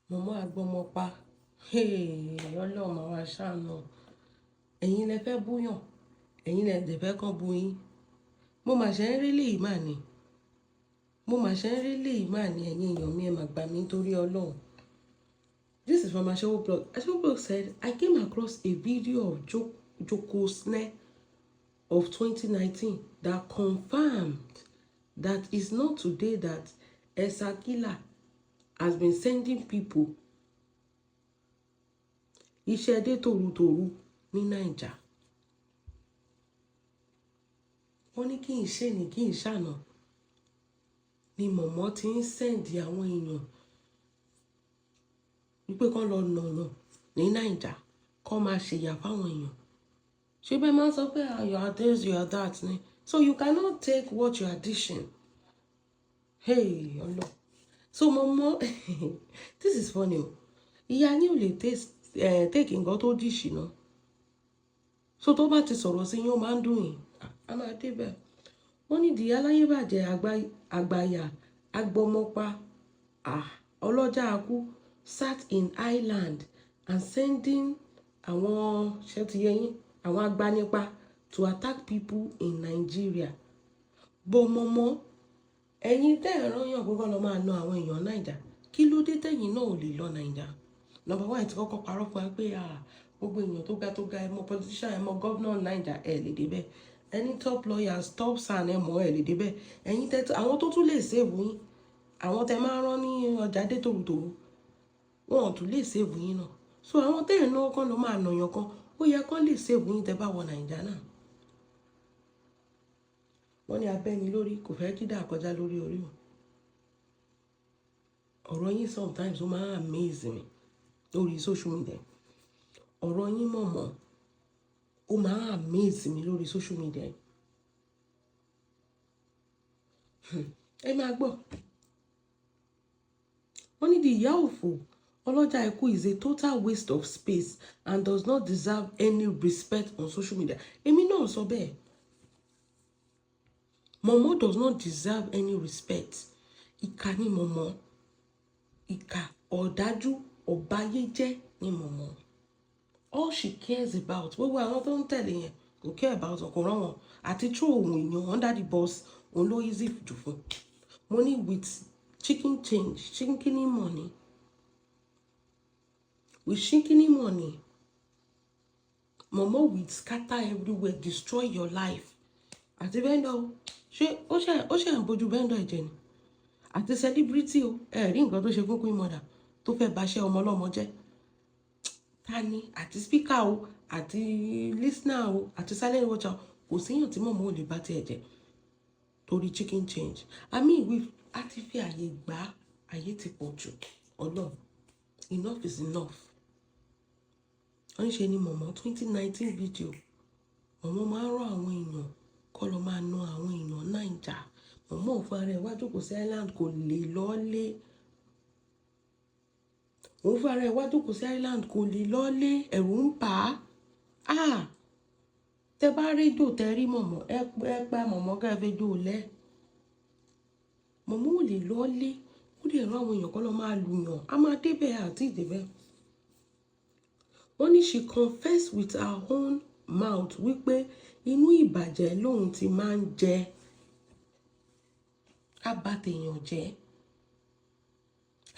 Momo agbọmọpa. Ọlọ́run máa wá ṣàánú. Ẹ̀yin lẹ fẹ́ búyàn. Ẹ̀yin lẹ dẹ̀ fẹ́ kán bú yín. Mo mà ṣe ń rí léyìí mà ní. Mo mà ṣe ń rí léyìí mà ní ẹ̀yin èèyàn mi ẹ mà gbà mí torí Ọlọ́run. This is from Ashewo blog. Ashewo blog said, I came across a video of Joko Snare of 2019 that confirmed that it's not today that Esakila has been sending people iṣẹ́ dé tòrutòru ní Naija. Wọ́n ní kí n ṣe ní kí n ṣàná ni Momo ti ń sẹ́ǹdì àwọn èèyàn wípé kán lọ nàyàn ní Naija kán máa ṣèyà fáwọn èèyàn. Ṣé bẹ́ẹ̀ máa ń sọ pé you are this, you are that ni. So you cannot take what you are dishing. Hey, Allah. So Momo, this is funny. Ìyá yín ò lè take nǹkan tó dìṣì náà. So tó bá ti sọ̀rọ̀ sí yín ó máa ń dùn yín. A máa débẹ̀. Wọ́n ní di aláyébàjẹ́ àgbàyà agbọmọpa ọlọ́jà akú sat in island and sending àwọn ṣẹ́tìyẹyìn àwọn agbanipa to attack people in Nigeria. But Momo, ẹ̀yin tẹ́ ẹ̀ rányàn gbogbo lọ máa ná àwọn èèyàn Naija. Kí ló dé tẹ́yìn náà ò lè lọ Naija? Number one, ti kọ́kọ́ parọ́ fún wa pé gbogbo èèyàn tó ga ẹ mọ politician ẹ mọ governor Naija ẹ lè débẹ̀. Any top lawyers top san ẹ mọ ẹ lè débẹ̀. Ẹ̀yin tẹ́ àwọn tó tún lè save yín àwọn tẹ́ máa rán ní ọjà dé tòrutòru wọn ò tún lè save yín náà. So àwọn tẹ́ ẹ̀ náà kán lọ máa nàyàn kan ó yẹ kán lè save yín tẹ́ bá wọ Naija náà. Wọ́n ní abẹ́ni lórí kò fẹ́ kí dà kọjá lórí orí wọn. Ọ̀rọ̀ yín sometimes ó máa amaze mi lórí social media. Ọ̀rọ̀ yín Momo ó máa amaze mi lórí social media. Ẹ máa gbọ́. Wọ́n ní di ìyá òfò ọlọ́jà ikú is a total waste of space and does not deserve any respect on social media. Èmi náà sọ bẹ́ẹ̀. Momo does not deserve any respect. Ìkà ni Momo. Ìkà ọ̀dájú ọ̀báyéjẹ́ ni Momo. All she cares about gbogbo àwọn tó ń tẹ̀lé yẹn kò care about ọkùnrin wọn àti true òun èèyàn under the boss òun ló easy jù fún. Money with chicken change chinkini money with chinkini money Momo will scatter everywhere destroy your life. Àti vendor ṣé ó ṣe ń bójú vendor ẹ̀jẹ̀ ni àti celebrity o ẹ rí nǹkan tó ṣe fún queen mother tó fẹ́ báṣẹ́ ọmọ ọlọ́mọ jẹ́. Tani àti speaker o àti listener o àti silent watcher kò síyàn tí Momo ò lè bá tiẹ̀ jẹ́ torí chicken change. I mean a ti fi àyè gbà àyè ti pọ̀ jù Ọlọ́run enough is enough. Wọ́n ṣe ni Momo 2019 video Momo máa ń rán àwọn èèyàn kọ́ lọ máa ná àwọn èèyàn Naija. Momo fún ara ẹ̀ wá jókòó sí island kò lè lọ́ọ́lé. Òun fún ara ẹ̀ wá jókòó sí island kò lè lọ́ọ́lé ẹ̀rù ń bà á. Tẹ bá rédíò tẹ rí Momo ẹ pa Momo gẹ́gẹ́ jò lẹ́. Momo ò lè lọ́ọ́lé ó lè rán àwọn èèyàn kọ́ lọ máa lùyàn a máa débẹ̀ àti ìdébẹ̀. Wọ́n ní she confessed with her own mouth wípé inú ìbàjẹ́ lòun ti máa ń jẹ abatèèyàn jẹ́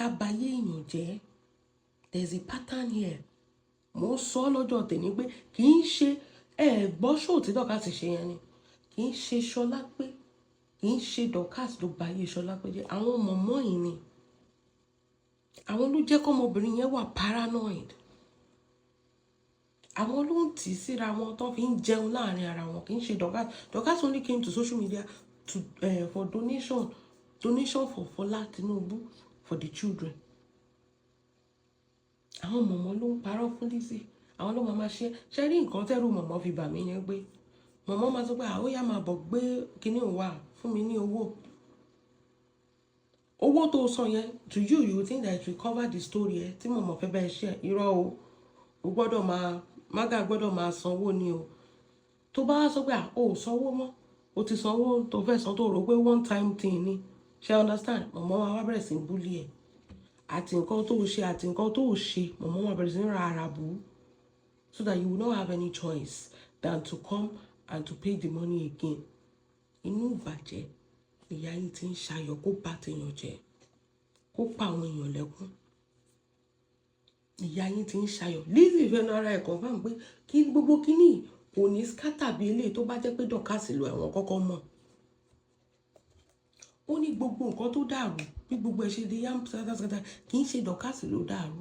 abayé èèyàn jẹ́. There's a pattern here. Mo sọ lọ́jọ́ tèmi pé kì í ṣe gbọ́ṣọ́ tí Dorcas ṣe yẹn ni kì í ṣe Ṣọlá pé kì í ṣe Dorcas ló ba ayé Ṣọlá pé jẹ́ àwọn Momo yìí ni àwọn ló jẹ́ kọ́mọbìnrin yẹn wà paranoid. Àwọn ló ń tì síra wọn tó fi ń jẹun láàrin ara wọn kì í ṣe Dorcas. Dorcas only came to social media to for donation for Fola Tinubu for the children. Àwọn Momo ló ń parọ́ fún Lizzy àwọn ló máa ṣe rí nǹkan tẹ́rù Momo fi bà mí yẹn pé Momo máa sọ pé ó yá máa bọ̀ gbé kinní wá fún mi ní owó tó san yẹn to you think that it will cover the story ẹ tí Momo fẹ́ bẹ́ẹ̀ ṣe irọ́ o gbọ́dọ̀ mága gbọ́dọ̀ máa sanwó ni o tó bá sọ pé o ò sanwó mọ́ o ti sanwó tó fẹ́ san tó rò pé one time thing ni ṣe understand Momo wá bẹ̀rẹ̀ sí bully ẹ̀ àti nǹkan tó ṣe àti nǹkan tó ṣe mọ̀mọ́ máa bẹ̀rẹ̀ sí ní ra àràbù so that you will not have any choice than to come and to pay the money again. Inú ìbàjẹ́ ìyá yín ti ń ṣayọ̀ kó bá tèèyàn jẹ́ kó pa àwọn èèyàn lẹ́kún. Ìyá yín ti ń ṣayọ̀ Lizzy fẹ́nu ara ẹ̀ confirm pé kí gbogbo kíní kò ní scatter bí eléyìí tó bá jẹ́ pé dọ̀kásì lọ àwọn kọ́kọ́ mọ̀. Ó ní gbogbo nǹkan tó dàrú bí gbogbo ẹ̀ ṣe di yam sátásáta kì í ṣe dọ̀kásì ló dàrú.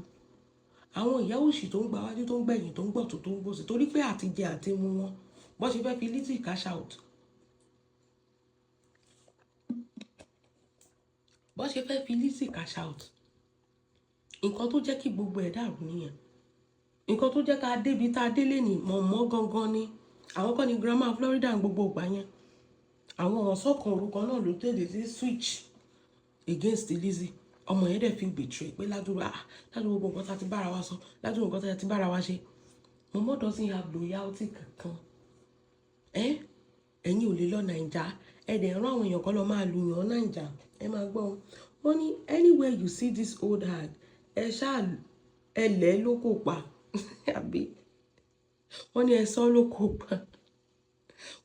Àwọn ìyá òṣì tó ń gba wájú tó ń gbẹ̀yìn tó ń gbọ̀tún tó ń gbòsì torí pé àtijẹ àti mu wọn bó ṣe fẹ́ fi Lizzy cash out. Bó ṣe fẹ́ fi Lizzy cash out. Nǹkan tó jẹ́ kí gbogbo ẹ̀ dàrú nìyẹn. Nǹkan tó jẹ́ ká débi tá a délé ní mọ̀mọ́ gangan ni àwọn kan ní grandma Florida gbogbo ìgbà yẹn. Àwọn ọ̀sọ́kan orúkọ náà ló tẹ̀lé sí switch against Lizzy. Ọmọ yẹn dẹ̀ fi betray pé ládùúgbò gbogbo nǹkan tá a ti bára wa sọ ládùúgbò nǹkan tá a ti bára wa ṣe. Momo doesn't have loyalty kankan. Ẹ̀yin ò lè lọ Naija ẹ̀dẹ̀ rán àwọn èèyàn kan lọ máa lu yàn Naija ẹ máa gbọ́ wọn ní anywhere you see this old hag ẹ ṣáà ẹlẹ́ ló kò pa àbí wọ́n ní ẹ sọ ló kò pa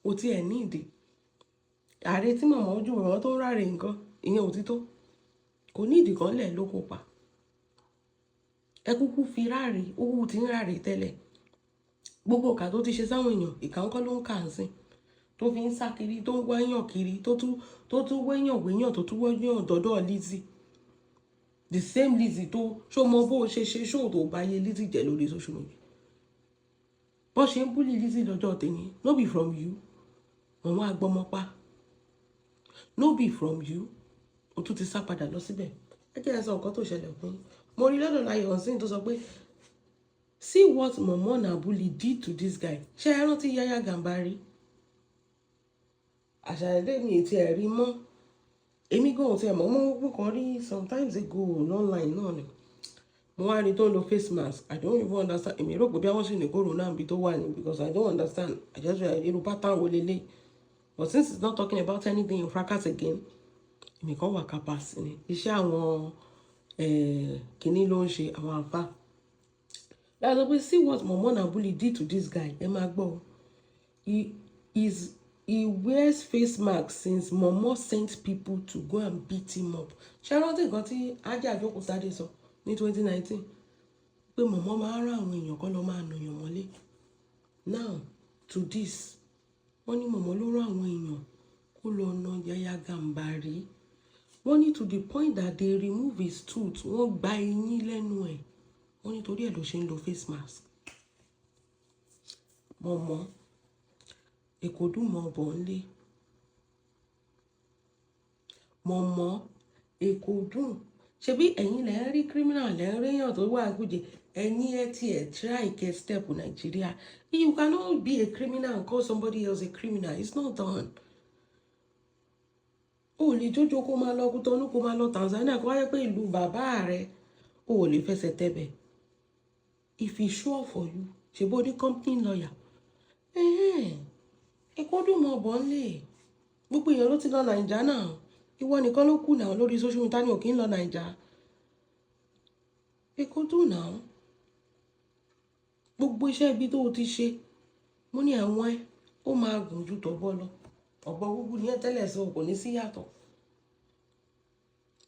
kò tí ẹ̀ ní ìdí ààrẹ tí màmá ojú wọn tó ń ráre nǹkan ìyẹn òtítọ́ kò ní ìdí kan lẹ̀ ló kò pa ẹ kúkú fi ráre owó tí ń ráre tẹ́lẹ̀ gbogbo ìkà tó ti ṣe sáwọn èèyàn ìkà ńkọ́ ló ń kà ń sìn tó fi ń sá kiri tó ń wáyàn kiri tó tún wéyàn tó tún wéyàn dọ́dọ̀ Lizzy the same Lizzy tó ṣó mọ bó ṣe ṣó tó bá yé Lizzy jẹ lórí social media bó ṣe ń búlì Lizzy lọ́jọ́ tèmi no be from you mọ̀mọ́ agbọ́mọpá no be from you o tún ti sá padà lọ síbẹ̀ ẹ jẹ́ ẹ sọ nǹkan tó ṣẹlẹ̀ fún mo rí lọ́dọ̀ láyọ̀ ọ̀sìn tó sọ pé see what Momo na bully did to this guy ṣé ẹ rántí Yaya Gambari àṣàlẹ̀ mi ti ẹ̀ rí mọ́ èmi gan ti ẹ̀ mọ́ mo kàn rí sometimes ago online náà ni mo wá rí tó ń lo face mask I don't even understand èmi rò pé bí àwọn sì ní corona bí tó wà ní because I don't understand I just read irú pattern wo lélẹ̀ but since it's not talking about anything in fracas again èmi kan wà kápásì ni iṣẹ́ àwọn kìíní ló ń ṣe àwọn àfà láti pé see what Momo na bully did to this guy ẹ máa gbọ́ he wears face mask since Momo sent people to go and beat him up. Ṣé rántí nǹkan tí Ajé Àjọkù Sáré sọ ní 2019 pé Momo máa ń rán àwọn èèyàn kan lọ máa nàyàn mọ́lé. Now to this wọ́n ní Momo ló rán àwọn èèyàn kó lọ na Yaya Gambari. Wọ́n ní to the point that they remove his tooth wọ́n gba eyín lẹ́nu ẹ̀. Wọ́n ní torí ẹ̀ ló ṣe ń lo face mask. Momo èkó dùn mọ́ ọ̀bọ̀ ńlé Momo èkó dùn ṣebí ẹ̀yin lẹ́ ń rí criminal lẹ́ ń réyàn tó wà gùjẹ ẹ̀yin ẹ ti ẹ̀ try get step Nigeria you cannot be a criminal and call somebody else a criminal it's not done. O lè jójó kó máa lọ Kútọ́nù kó máa lọ Tanzania kó wáyé pé ìlú bàbá rẹ o lè fẹsẹ̀ tẹ̀bẹ̀ if it's sure for you ṣe bó ní company lawyer èkó dùn mọ́ ọ̀bọ̀ ńlé gbogbo èèyàn ló ti lọ Naija náà ìwọ nìkan ló kù náà lórí social media ní òkè ń lọ Naija èkó dùn náà gbogbo iṣẹ́ ibi tó o ti ṣe mo ní àwọn ẹ ó máa gùn ju tọ̀bọ lọ ọ̀bọ gbogbo ní ẹ tẹ́lẹ̀ sọ kò ní sí yàtọ̀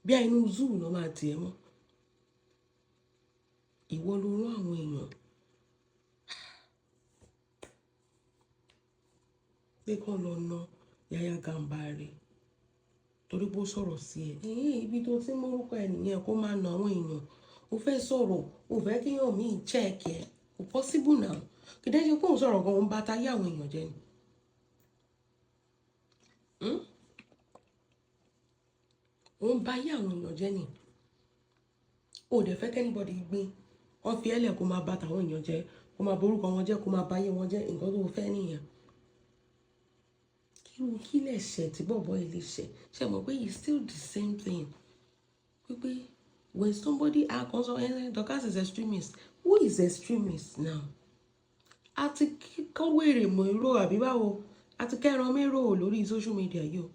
bí inú zoo ló máa tiẹ̀ mọ́ ìwọ ló rán àwọn èèyàn pé kán lọ na Yaya Gambari torí pé ó sọ̀rọ̀ sí ẹ ibi tó ti mórúkọ ẹ nìyẹn kó máa na àwọn èèyàn ó fẹ́ sọ̀rọ̀ ó fẹ́ kéèyàn míì check ẹ kò possible now kì í dẹ́ ṣe pé òun sọ̀rọ̀ gan-an bá táyé àwọn èèyàn jẹ ni òun bá yé àwọn èèyàn jẹ ni ó dẹ̀ fẹ́ kẹ́nìbọ̀dì gbé wọ́n fi ẹlẹ̀ kó máa bá tàwọn èèyàn jẹ kó máa borúkọ wọn jẹ kó máa báyé wọn jẹ nǹkan tó fẹ́ nìyẹn kí lè ṣe tí bọ̀bọ̀ ilé ṣe mọ̀ pé it's still the same thing pé when somebody acts on Dorcas is extremist who is extremist now àti kọ́wéèrè mọ̀ èrò àbí báwo àti kẹ́ran mérò lórí social media yìí o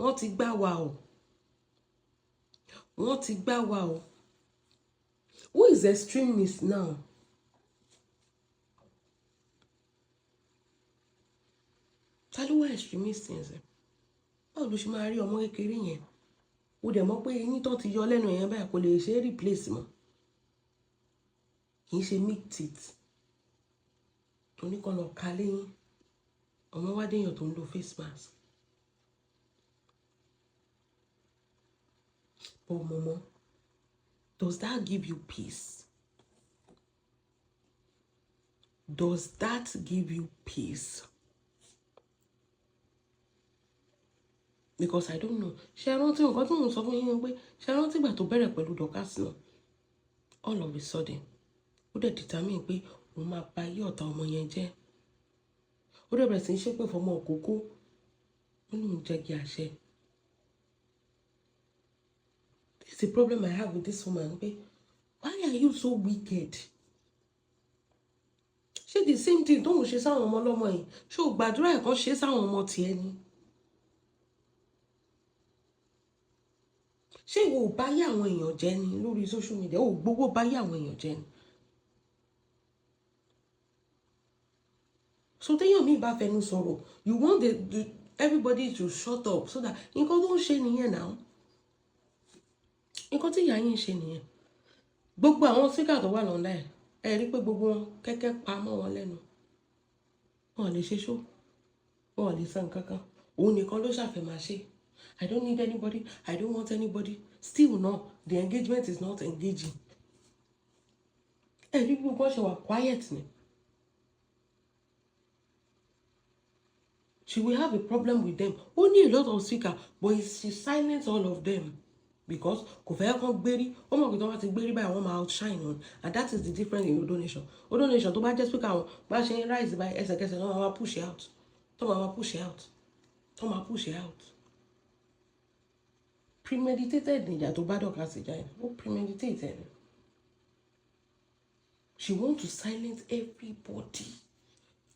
wọ́n ti gbá wa o Who is extremist now? Ta ló wá extremist yẹn sẹ́? Báwo ló ṣe máa rí ọmọ kékeré yẹn? O dẹ̀ mọ̀ pé eyín tó ti yọ lẹ́nu yẹn báyìí kò lè ṣe é replace mọ́. Kì í ṣe milk teeth. Oníkan lọ ka léyìn. Ọmọ wá déyàn tó ń lo face mask. But Momo, does that give you peace? Does that give you peace? Because I don't know. Ṣé ẹ rántí nǹkan tí mo sọ fún yín pé ṣé ẹ rántí ìgbà tó bẹ̀rẹ̀ pẹ̀lú Dorcas náà? All of a sudden, ó dẹ̀ determine pé òun máa pa ayé ọ̀tá ọmọ yẹn jẹ́. Ó dẹ̀ bẹ̀rẹ̀ sí í ṣépè fọmọ òkókó. Ó ní òun jẹ́ kí àṣẹ. This is the problem I have with this woman. Pé why are you so wicked? Ṣé the same thing tó ń ṣe sáwọn ọmọ ọlọ́mọ yìí? Ṣé o gbàdúrà ẹ̀kan ṣe sáwọn ọmọ tiẹ̀ ni? Ṣé ìwọ ò bá yé àwọn èèyàn jẹ́ ni lórí social media? O gbowó bá yé àwọn èèyàn jẹ́ ni? So téèyàn mi bá fẹnu sọ̀rọ̀, you want everybody to shut up so that nǹkan tó ń ṣe nìyẹn náà. Nǹkan tí ìyá yín ń ṣe nìyẹn. Gbogbo àwọn síkà tó wà lọ́nà ẹ̀ rí pé gbogbo wọn kẹ́kẹ́ pa mọ́ wọn lẹ́nu. Wọn ò lè ṣe ṣó. Wọn ò lè san nǹkan kan. Òun nìkan ló ṣàfẹ́ máa ṣe. I don't need anybody. I don't want anybody. Still no, the engagement is not engaging. Ẹ rí gbogbo wọn ṣe wà quiet ni. She will have a problem with them. Only a lot of speakers, but she silence all of them because kò fẹ́ kàn gbérí. Ó mọ̀ pé tó bá ti gbérí báyìí wọ́n máa outshine on, and that is the difference in donation. Donation tó bá jẹ́ speaker wọn bá ṣe ń rise by ẹsẹ̀kẹsẹ̀ náà máa push out. Tó máa push out. Tó máa push out. Premeditated níjà tó bá dọ̀ka sí ìjà yẹn. Ó premeditated. She want to silence everybody.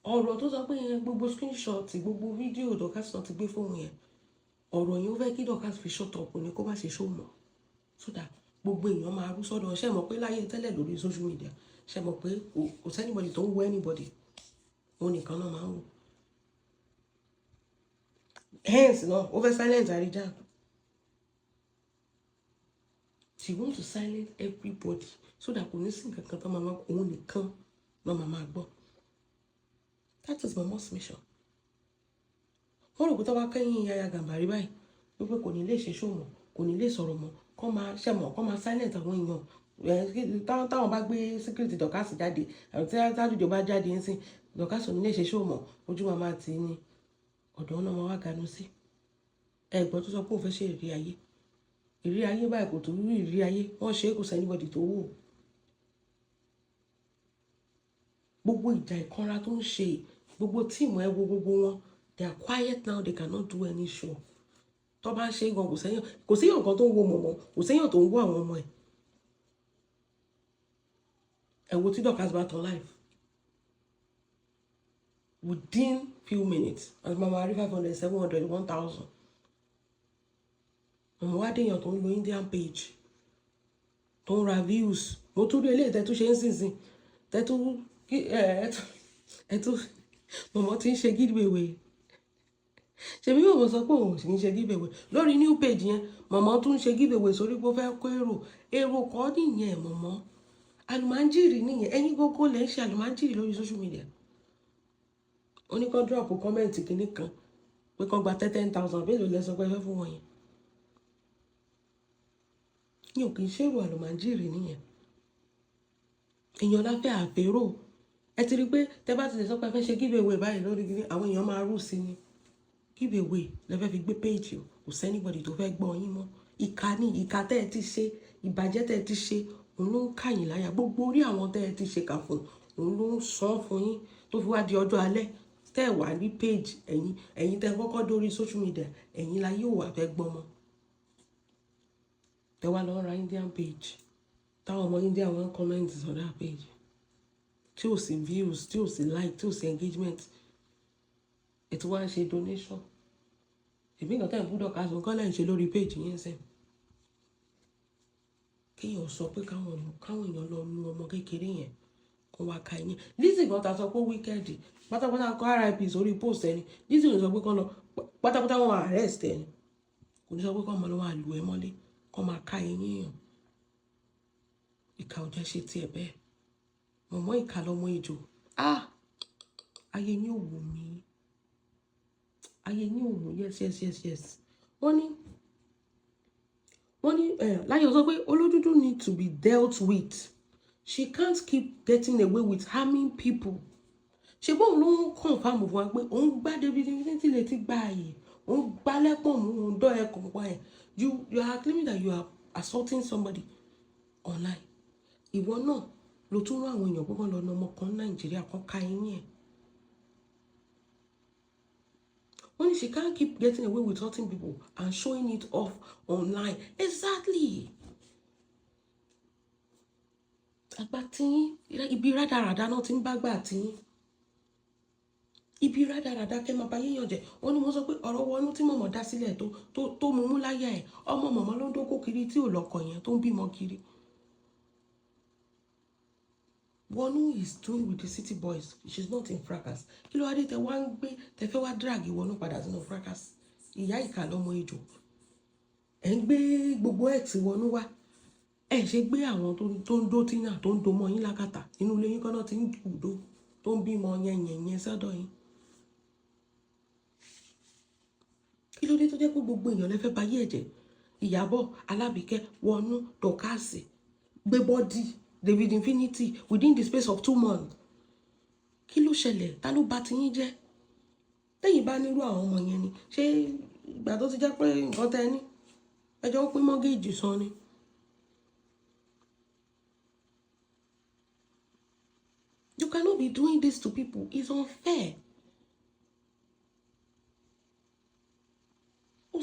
Ọ̀rọ̀ tó sọ pé yẹn gbogbo screenshot gbogbo fídíò Dorcas náà ti gbé fóun yẹn. Ọ̀rọ̀ yẹn ó fẹ́ kí Dorcas fi shut up ní kó má ṣe show mọ́. So that gbogbo èèyàn máa rú sọ́dọ̀. Ṣé mọ̀ pé láyé tẹ́lẹ̀ lórí social media? Ṣé mọ̀ pé kò sẹ́nibody tó ń wo anybody? Òun nìkan náà máa ń wò. Hence náà ó fẹ́ silence Àríjà. She wants to silence everybody so that kò ní sí nǹkan kan tó máa òun nìkan náà máa gbọ́. That is Momo's mission. Wọ́n rò pé tó bá kẹ́yìn Yaya Gàmbàrí báyìí wípé kò ní lè ṣe show mọ́, kò ní lè sọ̀rọ̀ mọ́, kọ́ máa ṣẹ̀mọ̀, kọ́ máa silence àwọn èèyàn. Táwọn bá gbé secret Dorcas jáde, àti tájújọ bá jáde ń sìn, Dorcas ò ní lè ṣe show mọ́, ojú wa máa tì í ní ọ̀dọ́ náà máa wá ganu sí. Ẹ̀gbọ́n tó sọ pé òun fẹ́ ṣe ìrírí ayé. Ìrírí ayé báyìí kò tó rí ìrírí ayé. Wọ́n ṣe é kò sẹ́nibọ̀dì tó wò. Gbogbo ìjà ìkanra tó ń ṣe, gbogbo tíìmù ẹ wo gbogbo wọn, they are quiet now, they cannot do any show. Tó bá ń ṣe gan kò séyàn kan tó ń wo Momo, kò séyàn tó ń wo àwọn ọmọ ẹ̀. Ẹ wo tí Dorcas bá tán live. Within few minutes, as mama rí 500, 700, 1000. Momo wá déyàn tó ń lo Indian page, tó ń ra views. Mo tún rí eléyìí tẹ́tú ṣe ń sìn. Tẹ́tú Momo ti ń ṣe giveaway. Ṣé bí Momo sọ pé òun sì ń ṣe giveaway lórí new page yẹn? Momo tún ṣe giveaway sórí pé ó fẹ́ kó èrò kọ́ nìyẹn. Momo àlùmáńjìrì nìyẹn. Ẹ̀yin gbogbo lẹ ń ṣe àlùmáńjìrì lórí social media. Ó ní kó drop comment kìíní kan pé kó gba 10,000 bẹ́ẹ̀ ló lẹ sọ pé fẹ́ fún wọn yẹn. Ní òkè ṣèrò àlùmáńjìrì nìyẹn. Èèyàn láfẹ́ àférò. Ẹ ti rí pé tẹ́ bá ti lè sọ pé fẹ́ ṣe giveaway báyìí lórí gidi, àwọn èèyàn máa rú sí ni. Giveaway lẹ fẹ́ fi gbé page o. Kò sẹ́nibọ̀dì tó fẹ́ gbọ́ yín mọ́. Ìkà ni ìkà tẹ́ ẹ ti ṣe, ìbàjẹ́ tẹ́ ẹ ti ṣe, òun ló ń kà yín láyà. Gbogbo orí àwọn tẹ́ ẹ ti ṣe kà fún, òun ló ń san fún yín tó fi wá di ọjọ́ alẹ́. Tẹ́ ẹ wà ní page ẹ̀yin tẹ́ kọ́kọ́ dórí social media, ẹ̀yin la yóò wà fẹ́ gbọ́ mọ́. Tẹ́ wá lọ ra Indian page. Táwọn ọmọ India wọn comment on that page. Tí ò sí views, tí ò sí like, tí ò sí engagement. Ètò wá ń ṣe donation. Èmi nǹkan tẹ́ ń búdọ̀ ká sọ kọ́ lẹ́yìn ṣe lórí page yẹn sẹ́yìn. Kéèyàn sọ pé káwọn èèyàn lọ kékeré yẹn kó wá ka ẹ̀yìn Lizzy kan ta sọ pé wíkẹ́ẹ̀dì pátápátá kọ́ RIP sórí post ẹni Lizzy ò ní sọ pé kọ́ lọ pátápátá wọn arrest ẹni kò ní sọ pé kọ́ ọmọ lọ́wọ́ àlù ẹ mọ́lé kọ́ máa ka ẹ̀yìn èèyàn ìkà ò jẹ́ ṣe tiẹ̀ bẹ́ẹ̀ mọ̀mọ́ ìkà lọmọ ejò ayé ní òwò mi ayé ní òwò yes wọ́n ní Láyọ̀ sọ pé olódúdú need to be dealt with she can't keep getting away with harming people ṣe bóun ló ń confam fún wa pé òun gbá David tí lè ti gba ààyè òun gbá lẹ́pọ̀n mú òun dọ́ ẹ̀kọ́ pa ẹ̀ you are claiming that you are assaulting somebody online ìwọ náà ló tún rán àwọn èèyàn púpọ̀ lọ́nà ọmọ kan Nàìjíríà kan ká ẹ̀yìn ẹ̀ wọ́n ní she can't keep getting away with hurting people and showing it off online exactly àgbà tíyín ibi rádaràdá náà ti ń bá gbà tíyín ibi rádaràdá kẹ́ máa bá yéèyàn jẹ́ wọ́n ní mo sọ pé ọ̀rọ̀ wọnú tí mọ̀mọ́ dá sílẹ̀ tó mú mú láyà ẹ̀ ọmọ mọ̀mọ́ ló ń dókó kiri tí ò lọ́kọ yẹn tó ń bímọ kiri wọnú is doing with the city boys she is not in fracas kí ló wá dé tẹ wá ń gbé tẹ fẹ́ wá drag wọnú padà sínú fracas ìyá ìkà lọ́mọ ejò ẹ̀ ń gbé gbogbo ẹ̀ tí wọnú wá ẹ̀ ṣe gbé àwọn tó ń dó tínà tó ń do mọ́ yín lákàtà inú ilé yín kọ́nà tí ń dùdó tó ń bímọ yẹn sọ́dọ̀ yín kí ló dé tó jẹ́ pé gbogbo èèyàn lẹ́fẹ́ bá yé ẹ̀jẹ̀ Ìyábọ̀ Alábìkẹ́ Wọnú Dọ̀kásì gbé bọ́dí David Infinity within the space of 2 months kí ló ṣẹlẹ̀ ta ló bà tiyín jẹ́ tẹ́yìn bá nírú àwọn ọmọ yẹn ni ṣé ìgbà tó ti jẹ́ pé nǹkan tẹ́ ní ẹjọ́ ń pín mọ́gẹ́jì san ni you cannot be doing this to people it's unfair. ó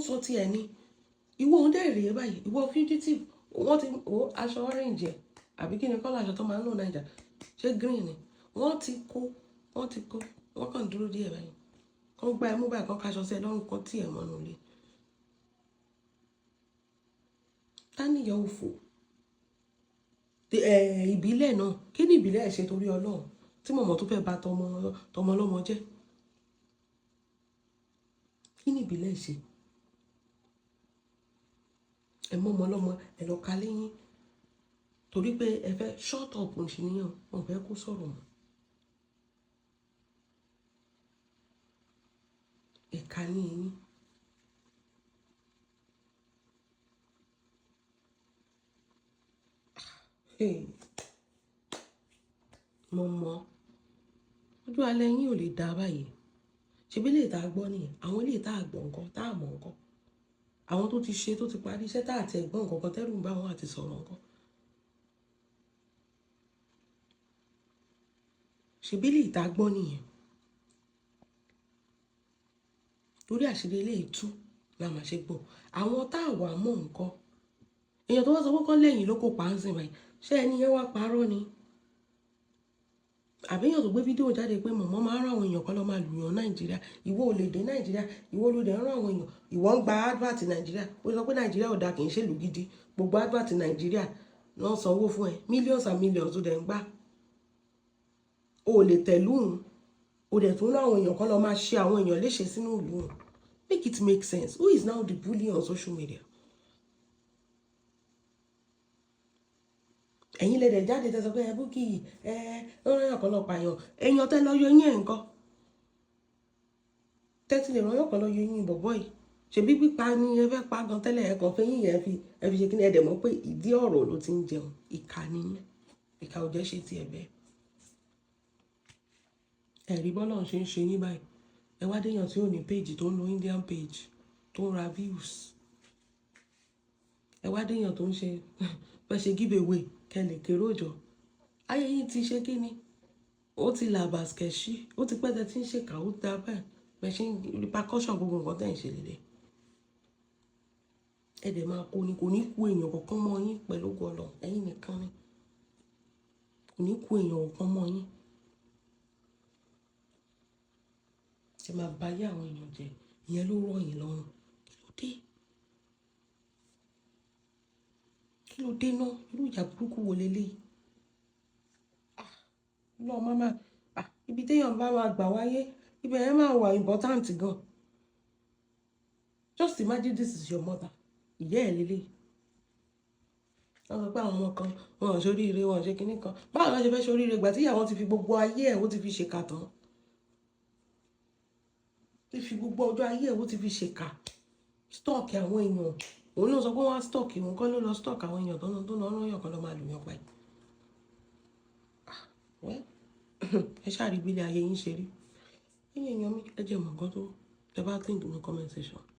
sọ tiẹ̀ ni ìwọ òun dẹ̀ rèé báyìí ìwọ fugitive wọ́n ti aṣọ orange ẹ̀ àbí kí ni kọ́lá aṣọ tó máa ń lò Naija ṣé green ni wọ́n ti kó wọ́n kàn dúró díẹ̀ báyìí kàn gba ẹmú báyìí kàn kaṣọ sí ẹ lọ́rùn kan tí ẹ̀ mọ́nu lé táníyàn òfò ìbílẹ̀ náà kí ni ìbílẹ̀ ṣe torí Ọlọ́run tí mọ̀mọ́ tó fẹ́ bà tọmọ ọlọ́mọ jẹ́ kí ni ìbílẹ̀ ṣe ẹ mọ́ ọmọ ọlọ́mọ ẹ lọ ka lẹ́yìn torí pé ẹ fẹ́ shut up ń ṣe níyàn wọn fẹ́ kó sọ̀rọ̀ mọ́ ẹ̀ka ní yín mọ̀mọ́ ojú alẹ́ yín ò lè dá báyìí ṣebí lè tá a gbọ́ nìyẹn àwọn lè tá a gbọ́ nǹkan tá a mọ̀ nǹkan àwọn tó ti ṣe tó ti parí iṣẹ́ tá àti ẹ̀gbọ́n nǹkan kan tẹ́rù ń bá wọn àti sọ̀rọ̀ nǹkan ṣebí lè tá a gbọ́ nìyẹn torí àṣírí eléyìí tú la máa ṣe gbọ́ àwọn tá a wà mọ̀ nǹkan èèyàn tó wá sọ pé kọ́ lẹ́yìn ló kó pa ń sìn báyìí ṣé ẹni yẹn wá parọ́ ni àbíyàn tó gbé fídíò jáde pé mọ̀mọ́ máa ń rán àwọn èèyàn kan lọ́ máa lùyàn Nàìjíríà ìwọ ò lè dé Nàìjíríà ìwọ ló dẹ̀ ń rán àwọn èèyàn ìwọ ń gba advert Nàìjíríà ó sọ pé Nàìjíríà ò dáa kì í ṣèlú gidi gbogbo advert Nàìjíríà náà sanwó fún ẹ millions and millions tó dẹ̀ ń gbà o ò lè tẹ̀lú òun o dẹ̀ tún rán àwọn èèyàn kan lọ́ máa ṣe àwọn èèyàn léṣe sínú ìlú òun make it make sense who is now the bully on social media. ẹ̀yin lè dẹ̀ jáde tẹ́sọ pé ẹ Bukky ń rán ọ̀pọ̀lọpọ̀ èèyàn tẹ́ lọ yọ yín ẹ̀ nǹkan tẹ́tí lè rán ọ̀pọ̀lọpọ̀ yọ yín bọ̀bọ̀ yìí ṣebí pípa ni ẹ fẹ́ pa gan tẹ́lẹ̀ ẹ̀kan fẹ́ yín yẹn ẹ fi ṣe kí ni ẹ dẹ̀ mọ̀ pé ìdí ọ̀rọ̀ ló ti ń jẹun ìkà ni ìkà ò jẹ́ ṣe tiẹ̀ bẹ́ẹ̀ ẹ̀rí bọ́lá ń ṣe yín báyìí ẹ wá déyàn tí ò ní page tó ń lo Indian page tó ń ra views ẹ wá déyàn tó ń ṣe fẹ́ ṣe give away kẹlẹ̀ kéré òjò ayé yìí ti ṣe kí ni ó ti là bàskẹ̀ṣí ó ti pẹ́tẹ́ tí ń ṣe kà ó dá bẹ́ẹ̀ bẹ́ẹ̀ ṣe repercussion gbogbo nǹkan tẹ̀ ń ṣe lélẹ̀ ẹ dẹ̀ máa kó ni kò ní kú èèyàn kankan mọ́ yín pẹ̀lú gọlọ ẹ̀yin nìkan ni kò ní kú èèyàn kankan mọ́ yín ṣe máa bá yé àwọn èèyàn jẹ ìyẹn ló rọ̀ yín lọ́rùn kí ló dé náà irú ìjà burúkú wo leléyìí lọ máma ibi téèyàn bá máa gbà wáyé ibẹ̀ yẹn máa wà important gan. Just imagine this is your mother, ìyá ẹ̀ lélẹ̀. Wọ́n sọ pé àwọn ọmọ kan wọn ò ṣoríire wọn ò ṣe kinní kan, báwo ló ṣe fẹ́ ṣoríire ìgbà tí ìyá wọn ti fi gbogbo ayé ẹ̀ ó ti fi ṣèkà tán, ti fi gbogbo ọjọ́ ayé ẹ̀ ó ti fi ṣèkà stock àwọn èèyàn. Òun ló sọ pé wọ́n á stock òun kọ́ ló lọ stock àwọn èèyàn tó lọ rán yàn kan lọ máa lù yàn pa yìí. Ẹ ṣáà rí bí ilé ayé yín ṣe rí. Ẹ̀yin èèyàn mi ẹ jẹ́ mọ̀ nǹkan tó tẹ bá think nínú comment section.